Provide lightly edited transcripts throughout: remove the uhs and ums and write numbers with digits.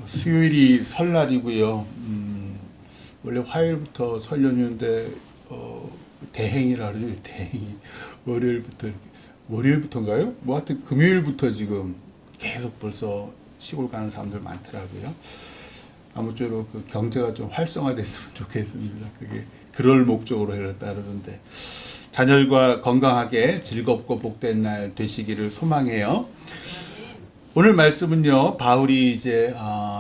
수요일이 설날이고요. 원래 화요일부터 설 연휴인데 대행이라 그러죠. 대행이 월요일부터인가요? 뭐 하여튼 금요일부터 지금 계속 벌써 시골 가는 사람들 많더라고요. 아무쪼록 그 경제가 좀 활성화됐으면 좋겠습니다. 그게 그럴 목적으로 해놨다 그러는데 자녀들과 건강하게 즐겁고 복된 날 되시기를 소망해요. 오늘 말씀은요, 바울이 이제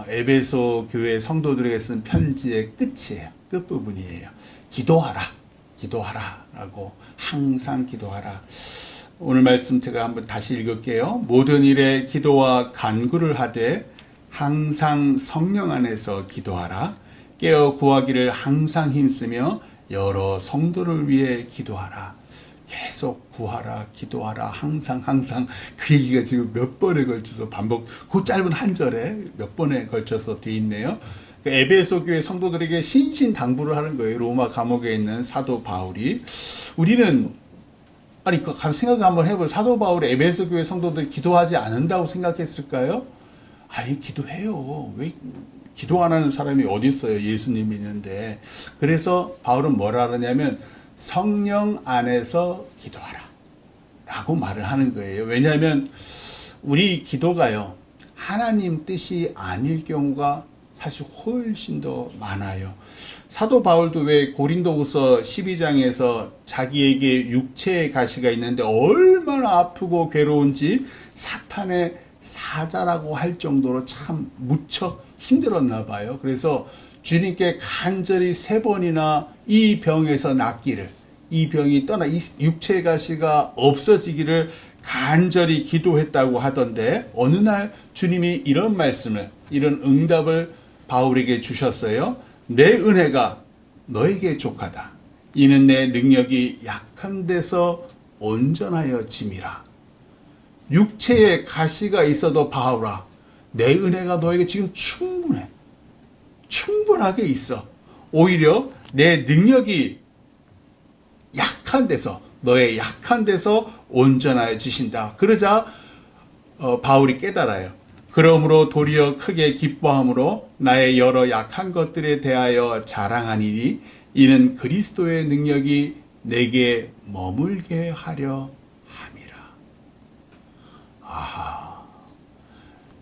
에베소 교회 성도들에게 쓴 편지의 끝이에요. 끝부분이에요. 기도하라라고, 항상 기도하라. 오늘 말씀 제가 한번 다시 읽을게요. 모든 일에 기도와 간구를 하되 항상 성령 안에서 기도하라. 깨어 구하기를 항상 힘쓰며 여러 성도를 위해 기도하라. 계속 구하라, 기도하라, 항상 그 얘기가 지금 몇 번에 걸쳐서 반복, 그 짧은 한 절에 몇 번에 걸쳐서 돼 있네요. 에베소 교회 성도들에게 신신당부를 하는 거예요. 로마 감옥에 있는 사도 바울이. 우리는 그 생각을 한번 해보세요. 사도 바울이 에베소 교회 성도들이 기도하지 않는다고 생각했을까요? 기도해요. 왜 기도 안 하는 사람이 어디 있어요? 예수님이 있는데. 그래서 바울은 뭐라 하냐면 성령 안에서 기도하라 라고 말을 하는 거예요. 왜냐하면 우리 기도가요, 하나님 뜻이 아닐 경우가 사실 훨씬 더 많아요. 사도 바울도 왜 고린도후서 12장에서 자기에게 육체의 가시가 있는데 얼마나 아프고 괴로운지 사탄의 사자라고 할 정도로 참 무척 힘들었나 봐요. 그래서 주님께 간절히 3번이나 이 병에서 낫기를, 이 병이 떠나 이 육체의 가시가 없어지기를 간절히 기도했다고 하던데, 어느 날 주님이 이런 말씀을, 이런 응답을 바울에게 주셨어요. 내 은혜가 너에게 족하다. 이는 내 능력이 약한 데서 온전하여 짐이라. 육체에 가시가 있어도 바울아, 내 은혜가 너에게 지금 충분해. 충분하게 있어. 오히려 내 능력이 약한 데서, 너의 약한 데서 온전해지신다. 그러자 바울이 깨달아요. 그러므로 도리어 크게 기뻐함으로 나의 여러 약한 것들에 대하여 자랑하니니 이는 그리스도의 능력이 내게 머물게 하려 함이라.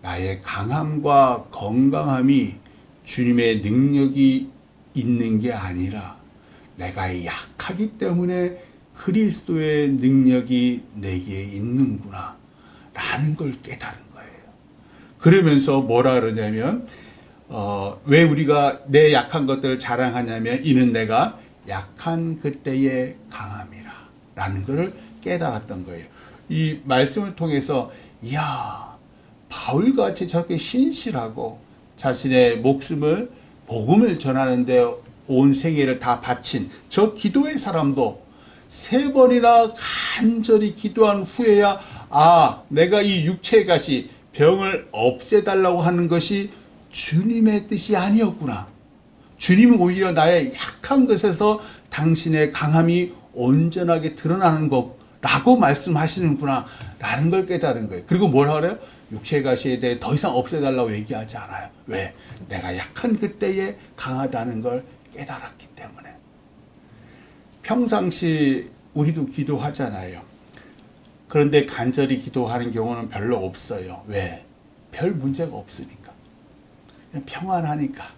나의 강함과 건강함이 주님의 능력이 있는 게 아니라 내가 약하기 때문에 그리스도의 능력이 내게 있는구나 라는 걸 깨달은 거예요. 그러면서 뭐라 그러냐면 왜 우리가 내 약한 것들을 자랑하냐면 이는 내가 약한 그때의 강함이라 라는 것을 깨달았던 거예요. 이 말씀을 통해서 바울같이 저렇게 신실하고 자신의 목숨을, 복음을 전하는데 온 생애를 다 바친 저 기도의 사람도 3번이나 간절히 기도한 후에야 내가 이 육체의 가시, 병을 없애달라고 하는 것이 주님의 뜻이 아니었구나. 주님은 오히려 나의 약한 것에서 당신의 강함이 온전하게 드러나는 거라고 말씀하시는구나 라는 걸 깨달은 거예요. 그리고 뭐라 그래요? 육체의 가시에 대해 더 이상 없애달라고 얘기하지 않아요. 왜? 내가 약한 그때에 강하다는 걸 깨달았기 때문에. 평상시 우리도 기도하잖아요. 그런데 간절히 기도하는 경우는 별로 없어요. 왜? 별 문제가 없으니까. 그냥 평안하니까.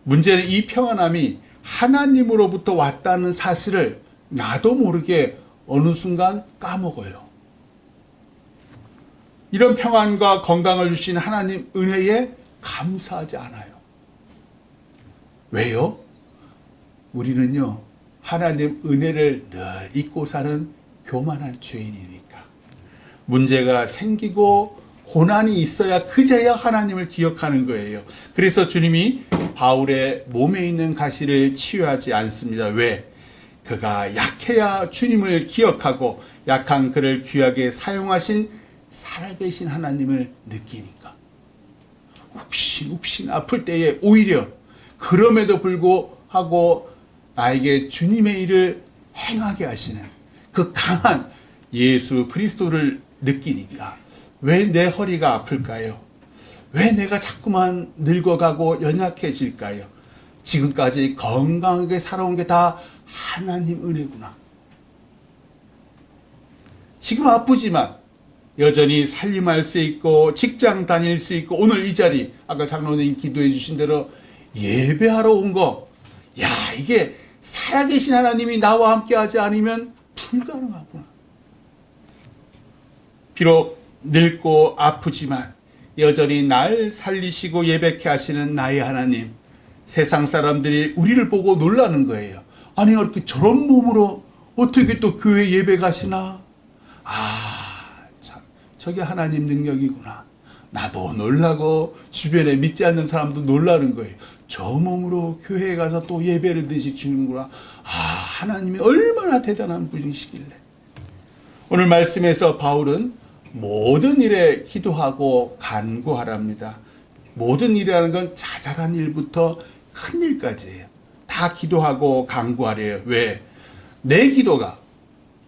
문제는 이 평안함이 하나님으로부터 왔다는 사실을 나도 모르게 어느 순간 까먹어요. 이런 평안과 건강을 주신 하나님 은혜에 감사하지 않아요. 왜요? 우리는요, 하나님 은혜를 늘 잊고 사는 교만한 죄인이니까. 문제가 생기고 고난이 있어야 그제야 하나님을 기억하는 거예요. 그래서 주님이 바울의 몸에 있는 가시를 치유하지 않습니다. 왜? 그가 약해야 주님을 기억하고 약한 그를 귀하게 사용하신 살아계신 하나님을 느끼니까. 욱신 아플 때에 오히려 그럼에도 불구하고 나에게 주님의 일을 행하게 하시는 그 강한 예수 그리스도를 느끼니까 왜 내 허리가 아플까요? 왜 내가 자꾸만 늙어가고 연약해질까요? 지금까지 건강하게 살아온 게 다 하나님 은혜구나. 지금 아프지만 여전히 살림할 수 있고 직장 다닐 수 있고 오늘 이 자리 아까 장로님 기도해 주신 대로 예배하러 온 거, 야, 이게 살아계신 하나님이 나와 함께 하지 않으면 불가능하구나. 비록 늙고 아프지만 여전히 날 살리시고 예배케 하시는 나의 하나님, 세상 사람들이 우리를 보고 놀라는 거예요. 아니, 이렇게 저런 몸으로 어떻게 또 교회 예배 가시나? 참, 저게 하나님 능력이구나. 나도 놀라고 주변에 믿지 않는 사람도 놀라는 거예요. 저 몸으로 교회에 가서 또 예배를 드시는구나. 하나님이 얼마나 대단한 분이시길래. 오늘 말씀에서 바울은 모든 일에 기도하고 간구하랍니다. 모든 일이라는 건 자잘한 일부터 큰 일까지예요. 다 기도하고 간구하래요. 왜? 내 기도가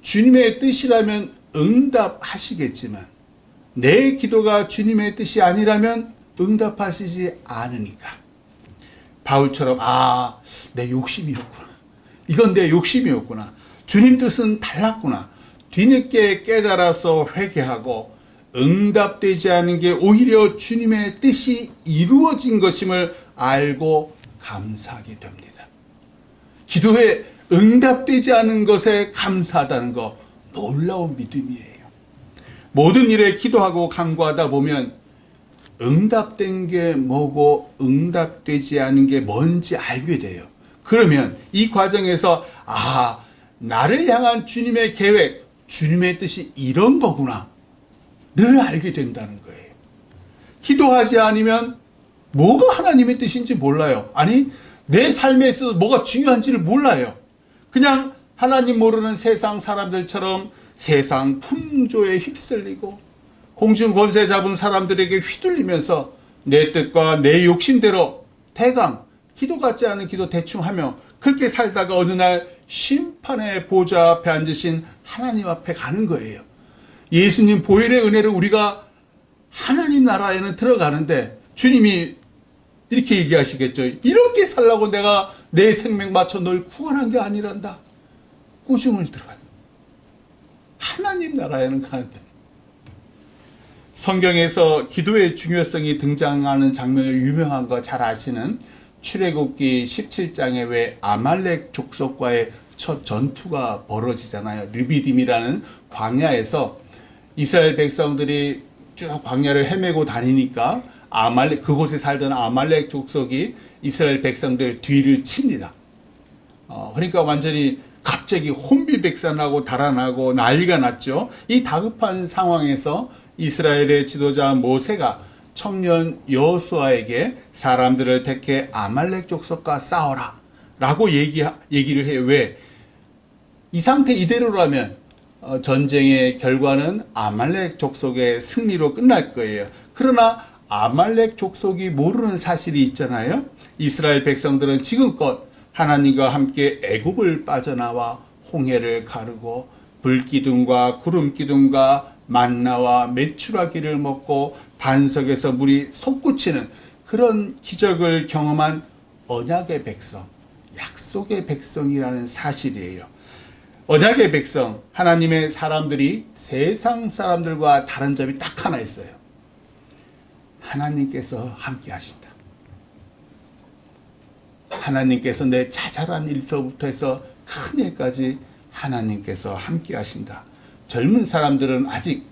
주님의 뜻이라면 응답하시겠지만 내 기도가 주님의 뜻이 아니라면 응답하시지 않으니까. 바울처럼 내 욕심이었구나. 이건 내 욕심이었구나. 주님 뜻은 달랐구나. 뒤늦게 깨달아서 회개하고 응답되지 않은 게 오히려 주님의 뜻이 이루어진 것임을 알고 감사하게 됩니다. 기도에 응답되지 않은 것에 감사하다는 거 놀라운 믿음이에요. 모든 일에 기도하고 간구하다 보면 응답된 게 뭐고 응답되지 않은 게 뭔지 알게 돼요. 그러면 이 과정에서 나를 향한 주님의 계획, 주님의 뜻이 이런 거구나 늘 알게 된다는 거예요. 기도하지 않으면 뭐가 하나님의 뜻인지 몰라요. 아니, 내 삶에 있어서 뭐가 중요한지를 몰라요. 그냥 하나님 모르는 세상 사람들처럼 세상 풍조에 휩쓸리고 공중 권세 잡은 사람들에게 휘둘리면서 내 뜻과 내 욕심대로 대강 기도 같지 않은 기도 대충 하며 그렇게 살다가 어느 날 심판의 보좌 앞에 앉으신 하나님 앞에 가는 거예요. 예수님 보혈의 은혜로 우리가 하나님 나라에는 들어가는데 주님이 이렇게 얘기하시겠죠. 이렇게 살라고 내가 내 생명 바쳐 널 구원한 게 아니란다. 꾸중을 들어요. 하나님 나라에는 가는데. 성경에서 기도의 중요성이 등장하는 장면이 유명한 거 잘 아시는 출애굽기 17장에 왜 아말렉 족속과의 첫 전투가 벌어지잖아요. 르비딤이라는 광야에서 이스라엘 백성들이 쭉 광야를 헤매고 다니니까 그곳에 살던 아말렉 족속이 이스라엘 백성들의 뒤를 칩니다. 그러니까 완전히 갑자기 혼비백산하고 달아나고 난리가 났죠. 이 다급한 상황에서 이스라엘의 지도자 모세가 청년 여호수아에게 사람들을 택해 아말렉 족속과 싸워라 라고 얘기를 해요. 왜? 이 상태 이대로라면 전쟁의 결과는 아말렉 족속의 승리로 끝날 거예요. 그러나 아말렉 족속이 모르는 사실이 있잖아요. 이스라엘 백성들은 지금껏 하나님과 함께 애굽을 빠져나와 홍해를 가르고 불기둥과 구름기둥과 만나와 메추라기를 먹고 반석에서 물이 솟구치는 그런 기적을 경험한 언약의 백성, 약속의 백성이라는 사실이에요. 언약의 백성, 하나님의 사람들이 세상 사람들과 다른 점이 딱 하나 있어요. 하나님께서 함께 하신다. 하나님께서 내 자잘한 일서부터 해서 큰 일까지 하나님께서 함께 하신다. 젊은 사람들은 아직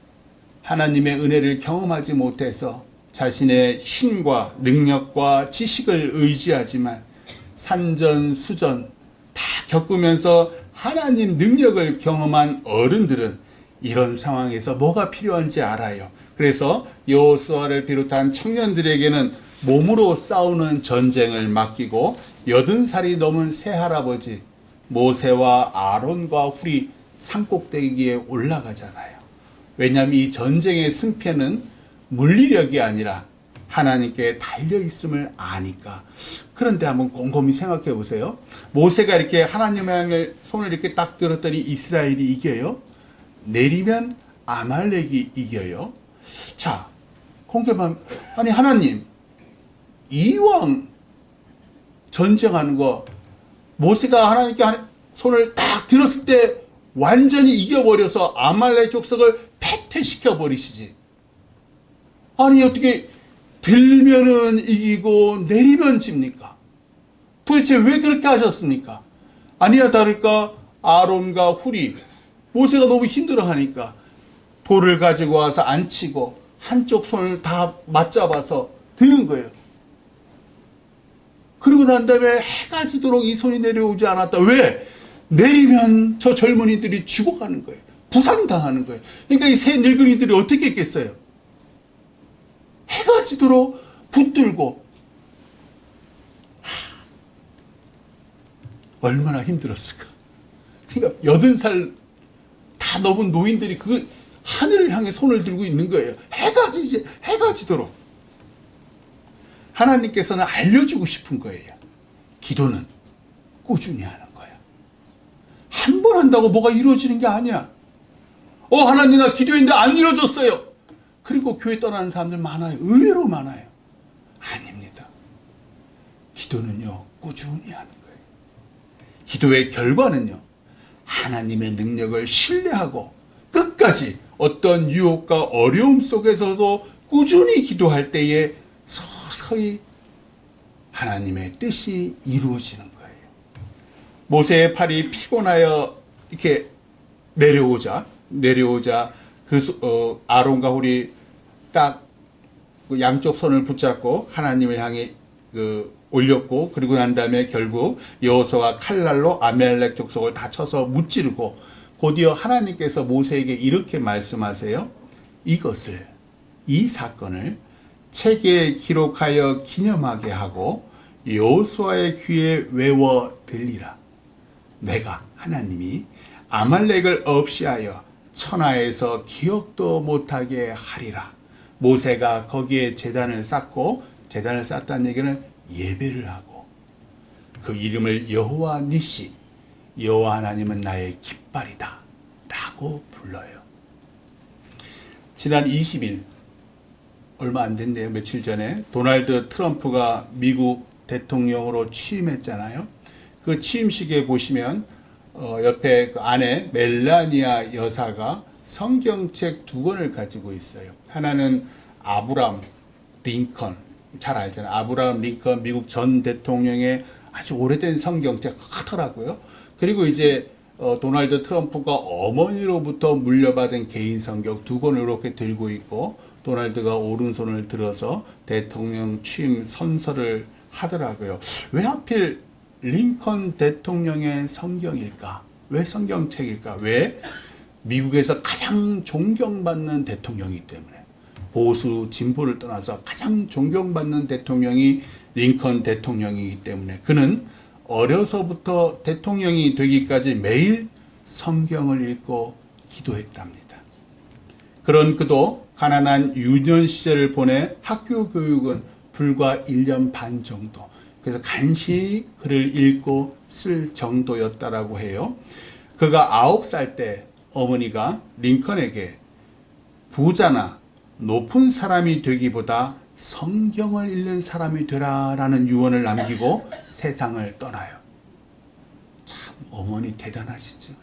하나님의 은혜를 경험하지 못해서 자신의 힘과 능력과 지식을 의지하지만 산전수전 다 겪으면서 하나님 능력을 경험한 어른들은 이런 상황에서 뭐가 필요한지 알아요. 그래서 여호수아를 비롯한 청년들에게는 몸으로 싸우는 전쟁을 맡기고 80살이 넘은 새할아버지 모세와 아론과 훌이 산꼭대기에 올라가잖아요. 왜냐하면 이 전쟁의 승패는 물리력이 아니라 하나님께 달려있음을 아니까. 그런데 한번 곰곰이 생각해 보세요. 모세가 이렇게 하나님의 향을 손을 이렇게 딱 들었더니 이스라엘이 이겨요? 내리면 아말렉이 이겨요? 자, 홍해만, 아니 하나님, 이왕 전쟁하는 거 모세가 하나님께 손을 딱 들었을 때 완전히 이겨버려서 아말렉 족속을 패퇴시켜 버리시지. 아니 어떻게 들면은 이기고 내리면 집니까? 도대체 왜 그렇게 하셨습니까? 아니야 다를까 아론과 훌이 모세가 너무 힘들어하니까 돌을 가지고 와서 앉히고 한쪽 손을 다 맞잡아서 드는 거예요. 그러고 난 다음에 해가 지도록 이 손이 내려오지 않았다. 왜? 내리면 저 젊은이들이 죽어가는 거예요. 부상당하는 거예요. 그러니까 이 새 늙은이들이 어떻게 했겠어요? 해가 지도록 붙들고 얼마나 힘들었을까. 그러니까 80살 다 넘은 노인들이 그 하늘을 향해 손을 들고 있는 거예요. 해가 지도록. 하나님께서는 알려주고 싶은 거예요. 기도는 꾸준히 하는 거야. 한 번 한다고 뭐가 이루어지는 게 아니야. 하나님 나 기도했는데 안 이루어졌어요. 그리고 교회 떠나는 사람들 많아요. 의외로 많아요. 아닙니다. 기도는요 꾸준히 하는 거예요. 기도의 결과는요 하나님의 능력을 신뢰하고 끝까지 어떤 유혹과 어려움 속에서도 꾸준히 기도할 때에 서서히 하나님의 뜻이 이루어지는 거예요. 모세의 팔이 피곤하여 이렇게 내려오자 아론과 훌이 딱 양쪽 손을 붙잡고 하나님을 향해 올렸고, 그리고 난 다음에 결국 여호수아가 칼날로 아말렉 족속을 다 쳐서 무찌르고, 곧이어 하나님께서 모세에게 이렇게 말씀하세요. 이 사건을 책에 기록하여 기념하게 하고 여호수아의 귀에 외워 들리라. 내가 하나님이 아말렉을 없이하여 천하에서 기억도 못하게 하리라. 모세가 거기에 제단을 쌓고, 제단을 쌓다는 얘기는 예배를 하고, 그 이름을 여호와 니시, 여호와 하나님은 나의 깃발이다 라고 불러요. 지난 20일 얼마 안 됐네요. 며칠 전에 도널드 트럼프가 미국 대통령으로 취임했잖아요. 그 취임식에 보시면 옆에 그 아내 멜라니아 여사가 성경책 2권을 가지고 있어요. 하나는 아브라함 링컨, 잘 알잖아요. 아브라함 링컨 미국 전 대통령의 아주 오래된 성경책 크더라고요. 그리고 이제 도널드 트럼프가 어머니로부터 물려받은 개인 성경 2권을 이렇게 들고 있고, 도널드가 오른손을 들어서 대통령 취임 선서를 하더라고요. 왜 하필 링컨 대통령의 성경일까? 왜 성경책일까? 왜? 미국에서 가장 존경받는 대통령이기 때문에. 보수, 진보를 떠나서 가장 존경받는 대통령이 링컨 대통령이기 때문에 그는 어려서부터 대통령이 되기까지 매일 성경을 읽고 기도했답니다. 그런 그도 가난한 유년 시절을 보내 학교 교육은 불과 1년 반 정도. 그래서 간신히 글을 읽고 쓸 정도였다라고 해요. 그가 9살 때 어머니가 링컨에게 부자나 높은 사람이 되기보다 성경을 읽는 사람이 되라라는 유언을 남기고 세상을 떠나요. 참 어머니 대단하시죠.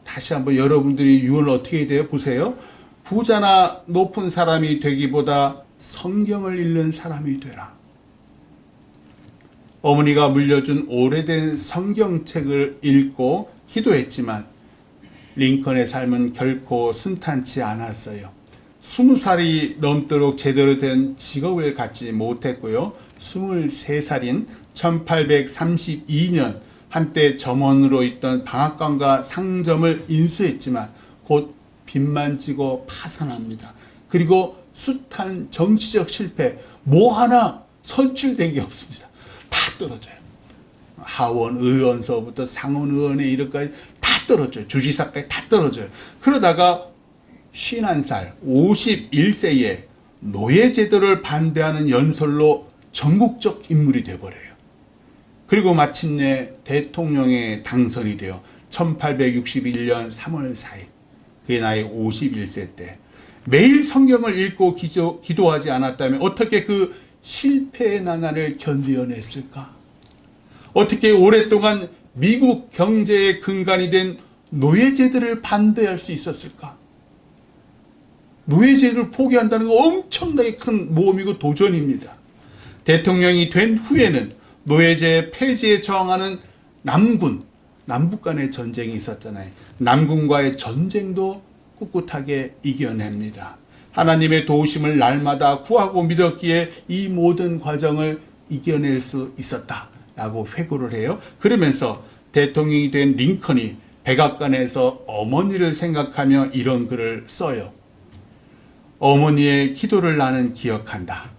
다시 한번 여러분들이 유언을 어떻게 돼요? 보세요. 부자나 높은 사람이 되기보다 성경을 읽는 사람이 되라. 어머니가 물려준 오래된 성경책을 읽고 기도했지만 링컨의 삶은 결코 순탄치 않았어요. 20살이 넘도록 제대로 된 직업을 갖지 못했고요. 23살인 1832년 한때 점원으로 있던 방앗간과 상점을 인수했지만 곧 빚만 지고 파산합니다. 그리고 숱한 정치적 실패, 뭐 하나 선출된 게 없습니다. 다 떨어져요. 하원 의원서부터 상원 의원에 이르까지 다 떨어져요. 주지사까지 다 떨어져요. 그러다가 51살, 51세에 노예제도를 반대하는 연설로 전국적 인물이 되어버려요. 그리고 마침내 대통령에 당선이 되어 1861년 3월 4일, 그의 나이 51세 때 매일 성경을 읽고 기도하지 않았다면 어떻게 그 실패의 나날을 견뎌냈을까? 어떻게 오랫동안 미국 경제의 근간이 된 노예제들을 반대할 수 있었을까? 노예제를 포기한다는 건 엄청나게 큰 모험이고 도전입니다. 대통령이 된 후에는 노예제 폐지에 저항하는 남북 간의 전쟁이 있었잖아요. 남군과의 전쟁도 꿋꿋하게 이겨냅니다. 하나님의 도우심을 날마다 구하고 믿었기에 이 모든 과정을 이겨낼 수 있었다라고 회고를 해요. 그러면서 대통령이 된 링컨이 백악관에서 어머니를 생각하며 이런 글을 써요. 어머니의 기도를 나는 기억한다.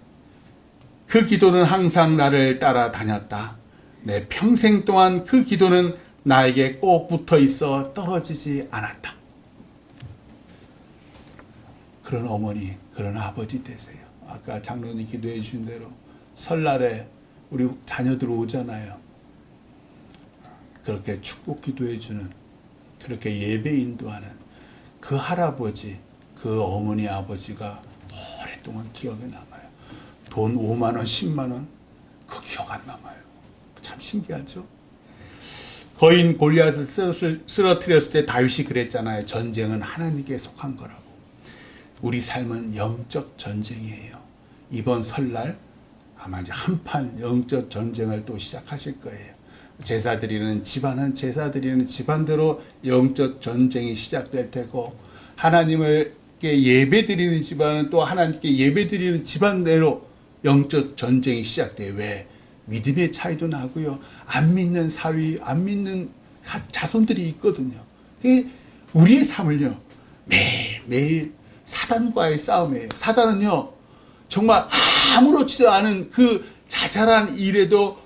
그 기도는 항상 나를 따라다녔다. 내 평생 동안 그 기도는 나에게 꼭 붙어 있어 떨어지지 않았다. 그런 어머니, 그런 아버지 되세요. 아까 장로님 기도해 주신 대로 설날에 우리 자녀들 오잖아요. 그렇게 축복 기도해 주는, 그렇게 예배 인도하는 그 할아버지, 그 어머니 아버지가 오랫동안 기억에 남아요. 돈 5만 원, 10만 원, 그 기억 안 남아요. 참 신기하죠? 거인 골리앗을 쓰러뜨렸을 때 다윗이 그랬잖아요. 전쟁은 하나님께 속한 거라고. 우리 삶은 영적 전쟁이에요. 이번 설날 아마 이제 한판 영적 전쟁을 또 시작하실 거예요. 제사 드리는 집안은 제사 드리는 집안대로 영적 전쟁이 시작될 테고, 하나님께 예배 드리는 집안은 또 하나님께 예배 드리는 집안대로 영적 전쟁이 시작돼요. 왜? 믿음의 차이도 나고요. 안 믿는 사위, 안 믿는 자손들이 있거든요. 우리의 삶을요, 매일 사단과의 싸움이에요. 사단은요, 정말 아무렇지도 않은 그 자잘한 일에도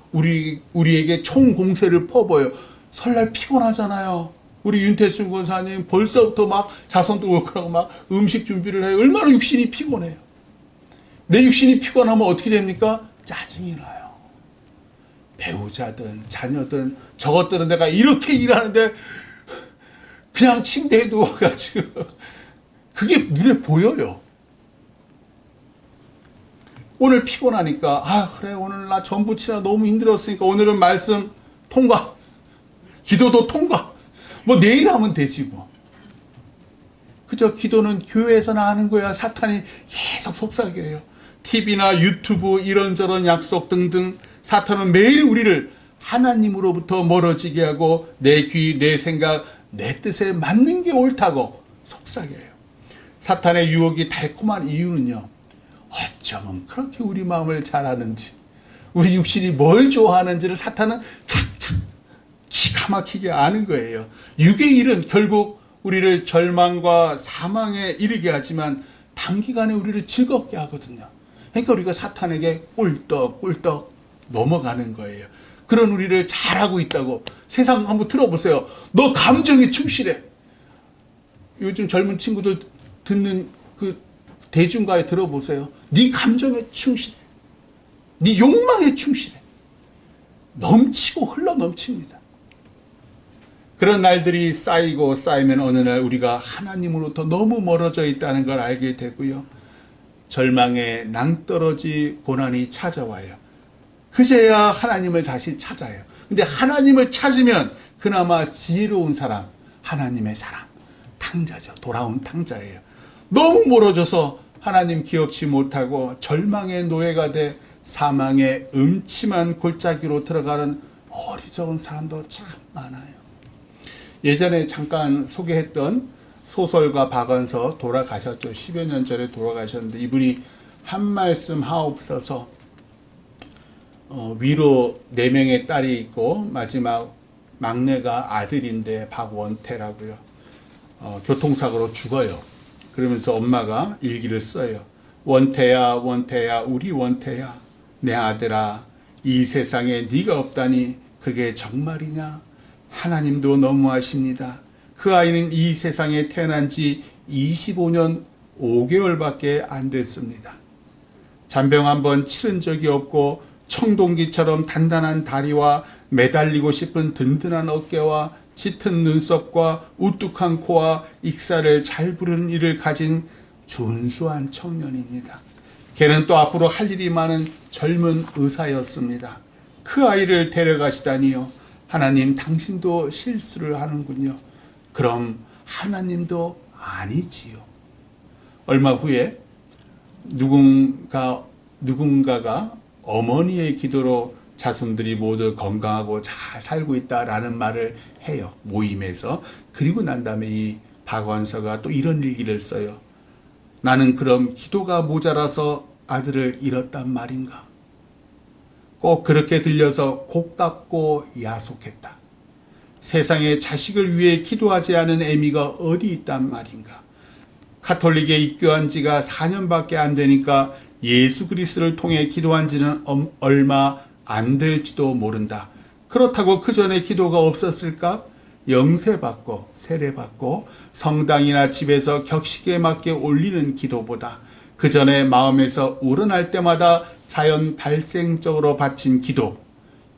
우리에게 총공세를 퍼부어요. 설날 피곤하잖아요. 우리 윤태춘 권사님 벌써부터 막 자손도 올 거라고 막 음식 준비를 해요. 얼마나 육신이 피곤해요. 내 육신이 피곤하면 어떻게 됩니까? 짜증이 나요. 배우자든 자녀든 저것들은 내가 이렇게 일하는데 그냥 침대에 누워가지고 그게 눈에 보여요. 오늘 피곤하니까 그래 오늘 나 전부 치라 너무 힘들었으니까 오늘은 말씀 통과, 기도도 통과, 뭐 내일 하면 되지 뭐. 그저 기도는 교회에서나 하는 거야. 사탄이 계속 속삭여요. TV나 유튜브 이런저런 약속 등등 사탄은 매일 우리를 하나님으로부터 멀어지게 하고 내 귀, 내 생각, 내 뜻에 맞는 게 옳다고 속삭여요. 사탄의 유혹이 달콤한 이유는요, 어쩌면 그렇게 우리 마음을 잘 아는지, 우리 육신이 뭘 좋아하는지를 사탄은 착착 기가 막히게 아는 거예요. 육의 일은 결국 우리를 절망과 사망에 이르게 하지만 단기간에 우리를 즐겁게 하거든요. 그러니까 우리가 사탄에게 꿀떡꿀떡 넘어가는 거예요. 그런 우리를 잘하고 있다고. 세상 한번 들어보세요. 너 감정에 충실해. 요즘 젊은 친구들 듣는 그 대중가에 들어보세요. 네 감정에 충실해. 네 욕망에 충실해. 넘치고 흘러 넘칩니다. 그런 날들이 쌓이고 쌓이면 어느 날 우리가 하나님으로부터 너무 멀어져 있다는 걸 알게 되고요. 절망에 낭떠러지 고난이 찾아와요. 그제야 하나님을 다시 찾아요. 근데 하나님을 찾으면 그나마 지혜로운 사람, 하나님의 사람, 탕자죠. 돌아온 탕자예요. 너무 멀어져서 하나님 기억지 못하고 절망의 노예가 돼 사망의 음침한 골짜기로 들어가는 어리석은 사람도 참 많아요. 예전에 잠깐 소개했던 소설가 박완서 돌아가셨죠. 10여 년 전에 돌아가셨는데 이분이 한 말씀 하옵소서, 위로 4명의 딸이 있고 마지막 막내가 아들인데 박원태라고요. 교통사고로 죽어요. 그러면서 엄마가 일기를 써요. 원태야 원태야 우리 원태야, 내 아들아 이 세상에 네가 없다니 그게 정말이냐. 하나님도 너무하십니다. 그 아이는 이 세상에 태어난 지 25년 5개월밖에 안 됐습니다. 잔병 한번 치른 적이 없고 청동기처럼 단단한 다리와 매달리고 싶은 든든한 어깨와 짙은 눈썹과 우뚝한 코와 익사를 잘 부르는 이를 가진 준수한 청년입니다. 걔는 또 앞으로 할 일이 많은 젊은 의사였습니다. 그 아이를 데려가시다니요. 하나님, 당신도 실수를 하는군요. 그럼 하나님도 아니지요. 얼마 후에 누군가가 어머니의 기도로 자손들이 모두 건강하고 잘 살고 있다라는 말을 해요. 모임에서. 그리고 난 다음에 이 박완서가 또 이런 일기를 써요. 나는 그럼 기도가 모자라서 아들을 잃었단 말인가? 꼭 그렇게 들려서 고깝고 야속했다. 세상에 자식을 위해 기도하지 않은 애미가 어디 있단 말인가? 가톨릭에 입교한 지가 4년밖에 안 되니까 예수 그리스도를 통해 기도한 지는 얼마 안 될지도 모른다. 그렇다고 그 전에 기도가 없었을까? 영세받고 세례받고 성당이나 집에서 격식에 맞게 올리는 기도보다 그 전에 마음에서 우러날 때마다 자연 발생적으로 바친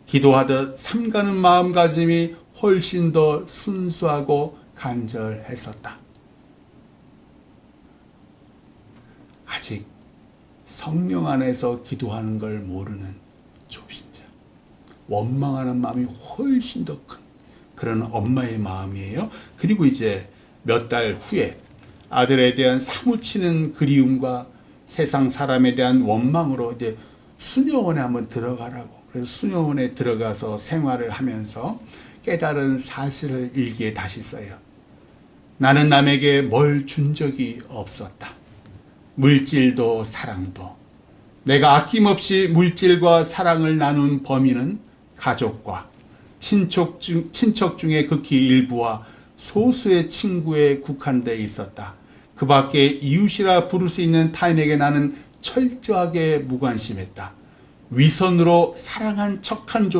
기도하듯 삼가는 마음가짐이 훨씬 더 순수하고 간절했었다. 아직 성령 안에서 기도하는 걸 모르는 초신자, 원망하는 마음이 훨씬 더 큰 그런 엄마의 마음이에요. 그리고 이제 몇 달 후에 아들에 대한 사무치는 그리움과 세상 사람에 대한 원망으로 이제 수녀원에 한번 들어가라고. 그래서 수녀원에 들어가서 생활을 하면서 깨달은 사실을 일기에 다시 써요. 나는 남에게 뭘 준 적이 없었다. 물질도 사랑도. 내가 아낌없이 물질과 사랑을 나눈 범위는 가족과 친척 중에 극히 일부와 소수의 친구에 국한되어 있었다. 그 밖에 이웃이라 부를 수 있는 타인에게 나는 철저하게 무관심했다. 위선으로 사랑한 척한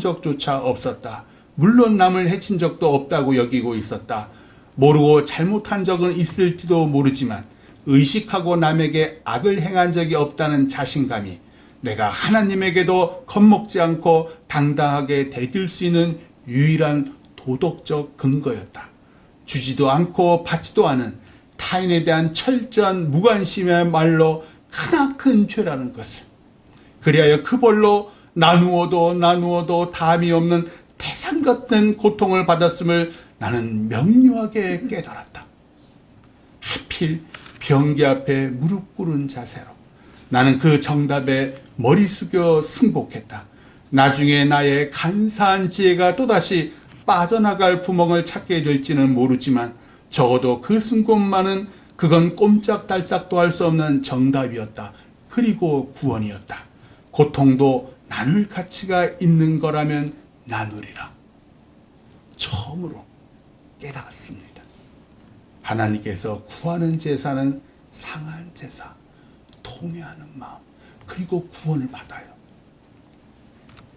적조차 없었다. 물론 남을 해친 적도 없다고 여기고 있었다. 모르고 잘못한 적은 있을지도 모르지만 의식하고 남에게 악을 행한 적이 없다는 자신감이 내가 하나님에게도 겁먹지 않고 당당하게 대들 수 있는 유일한 도덕적 근거였다. 주지도 않고 받지도 않은 타인에 대한 철저한 무관심이야말로 크나큰 죄라는 것을, 그리하여 그 벌로 나누어도 담이 없는 태산 같은 고통을 받았음을 나는 명료하게 깨달았다. 하필 병기 앞에 무릎 꿇은 자세로 나는 그 정답에 머리 숙여 승복했다. 나중에 나의 간사한 지혜가 또다시 빠져나갈 구멍을 찾게 될지는 모르지만 적어도 그 순간만은 그건 꼼짝달싹도 할 수 없는 정답이었다. 그리고 구원이었다. 고통도 나눌 가치가 있는 거라면 나누리라. 처음으로 깨달았습니다. 하나님께서 구하는 제사는 상한 제사, 통회하는 마음, 그리고 구원을 받아요.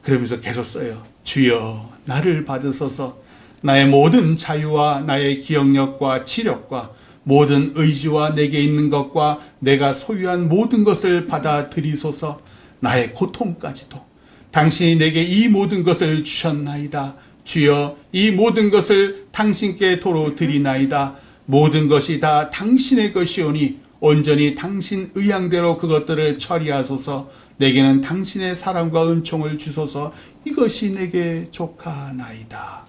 그러면서 계속 써요. 주여 나를 받으소서. 나의 모든 자유와 나의 기억력과 지력과 모든 의지와 내게 있는 것과 내가 소유한 모든 것을 받아들이소서. 나의 고통까지도 당신이 내게 이 모든 것을 주셨나이다. 주여 이 모든 것을 당신께 도로 드리나이다. 모든 것이 다 당신의 것이오니 온전히 당신 의향대로 그것들을 처리하소서. 내게는 당신의 사랑과 은총을 주소서. 이것이 내게 족하나이다.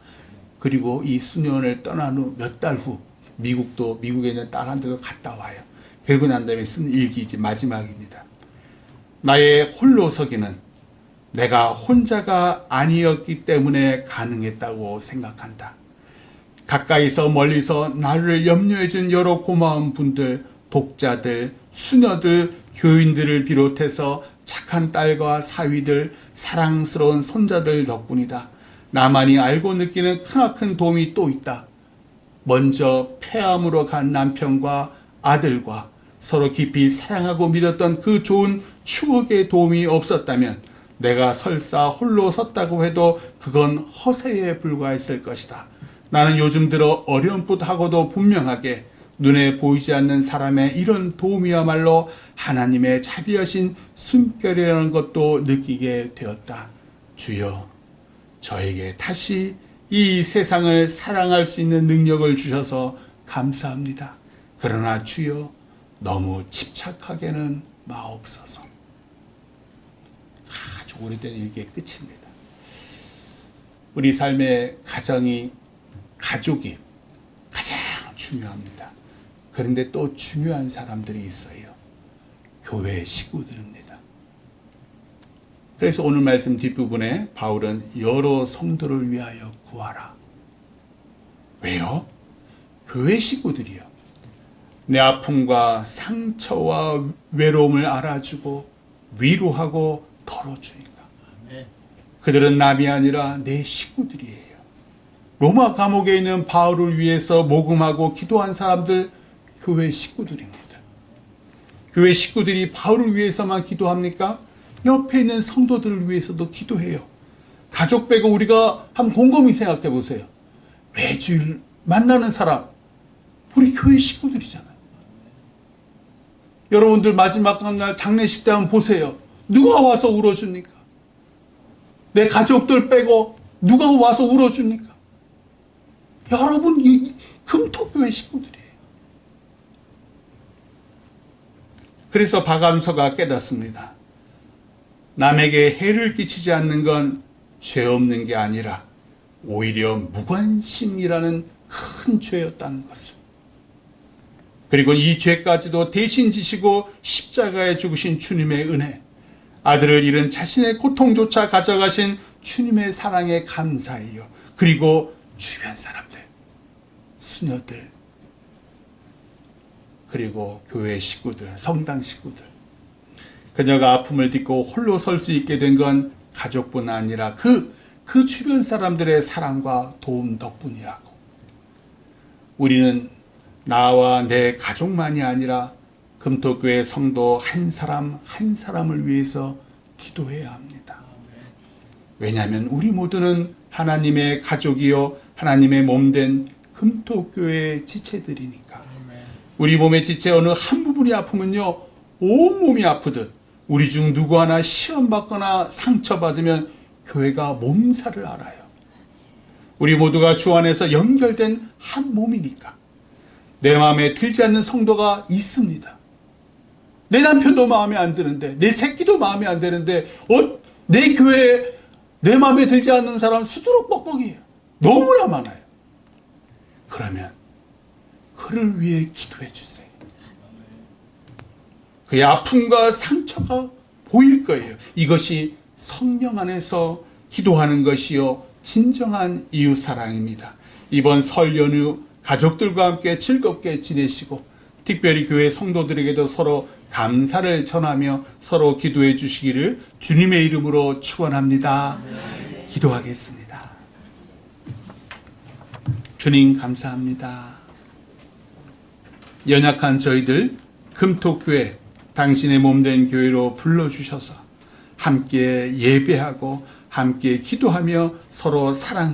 그리고 이 수녀원을 떠난 후 몇 달 후 미국에 있는 딸 한 대도 갔다 와요. 그리고 난 다음에 쓴 일기지 마지막입니다. 나의 홀로서기는 내가 혼자가 아니었기 때문에 가능했다고 생각한다. 가까이서 멀리서 나를 염려해준 여러 고마운 분들, 독자들, 수녀들, 교인들을 비롯해서 착한 딸과 사위들, 사랑스러운 손자들 덕분이다. 나만이 알고 느끼는 크나큰 도움이 또 있다. 먼저 폐암으로 간 남편과 아들과 서로 깊이 사랑하고 믿었던 그 좋은 추억의 도움이 없었다면 내가 설사 홀로 섰다고 해도 그건 허세에 불과했을 것이다. 나는 요즘 들어 어렴풋하고도 분명하게 눈에 보이지 않는 사람의 이런 도움이야말로 하나님의 자비하신 숨결이라는 것도 느끼게 되었다. 주여, 저에게 다시 이 세상을 사랑할 수 있는 능력을 주셔서 감사합니다. 그러나 주여 너무 집착하게는 마옵소서. 아주 오래된 일기의 끝입니다. 우리 삶의 가정이, 가족이 가장 중요합니다. 그런데 또 중요한 사람들이 있어요. 교회 식구들입니다. 그래서 오늘 말씀 뒷부분에 바울은 여러 성도를 위하여 구하라. 왜요? 교회 식구들이요. 내 아픔과 상처와 외로움을 알아주고 위로하고 덜어주니까. 그들은 남이 아니라 내 식구들이에요. 로마 감옥에 있는 바울을 위해서 모금하고 기도한 사람들, 교회 식구들입니다. 교회 식구들이 바울을 위해서만 기도합니까? 옆에 있는 성도들을 위해서도 기도해요. 가족 빼고 우리가 한번 곰곰이 생각해 보세요. 매주일 만나는 사람, 우리 교회 식구들이잖아요. 여러분들 마지막 날 장례식 때 한번 보세요. 누가 와서 울어줍니까? 내 가족들 빼고 누가 와서 울어줍니까? 여러분, 이 금토교회 식구들이에요. 그래서 박암서가 깨닫습니다. 남에게 해를 끼치지 않는 건 죄 없는 게 아니라 오히려 무관심이라는 큰 죄였다는 것을. 그리고 이 죄까지도 대신 지시고 십자가에 죽으신 주님의 은혜, 아들을 잃은 자신의 고통조차 가져가신 주님의 사랑에 감사해요. 그리고 주변 사람들, 수녀들, 그리고 교회 식구들, 성당 식구들. 그녀가 아픔을 딛고 홀로 설 수 있게 된 건 가족뿐 아니라 그 주변 사람들의 사랑과 도움 덕분이라고. 우리는 나와 내 가족만이 아니라 금토교회 성도 한 사람 한 사람을 위해서 기도해야 합니다. 왜냐하면 우리 모두는 하나님의 가족이요 하나님의 몸된 금토교회의 지체들이니까. 우리 몸의 지체 어느 한 부분이 아프면요 온 몸이 아프듯 우리 중 누구 하나 시험받거나 상처받으면 교회가 몸살을 앓아요. 우리 모두가 주 안에서 연결된 한 몸이니까. 내 마음에 들지 않는 성도가 있습니다. 내 남편도 마음에 안 드는데, 내 새끼도 마음에 안 드는데, 내 교회에 내 마음에 들지 않는 사람 수두룩 뻑뻑이에요. 너무나 많아요. 그러면 그를 위해 기도해 주세요. 그의 아픔과 상처가 보일 거예요. 이것이 성령 안에서 기도하는 것이요 진정한 이웃사랑입니다. 이번 설 연휴 가족들과 함께 즐겁게 지내시고 특별히 교회 성도들에게도 서로 감사를 전하며 서로 기도해 주시기를 주님의 이름으로 축원합니다. 기도하겠습니다. 주님 감사합니다. 연약한 저희들 금토교회 당신의 몸된 교회로 불러주셔서 함께 예배하고 함께 기도하며 서로 사랑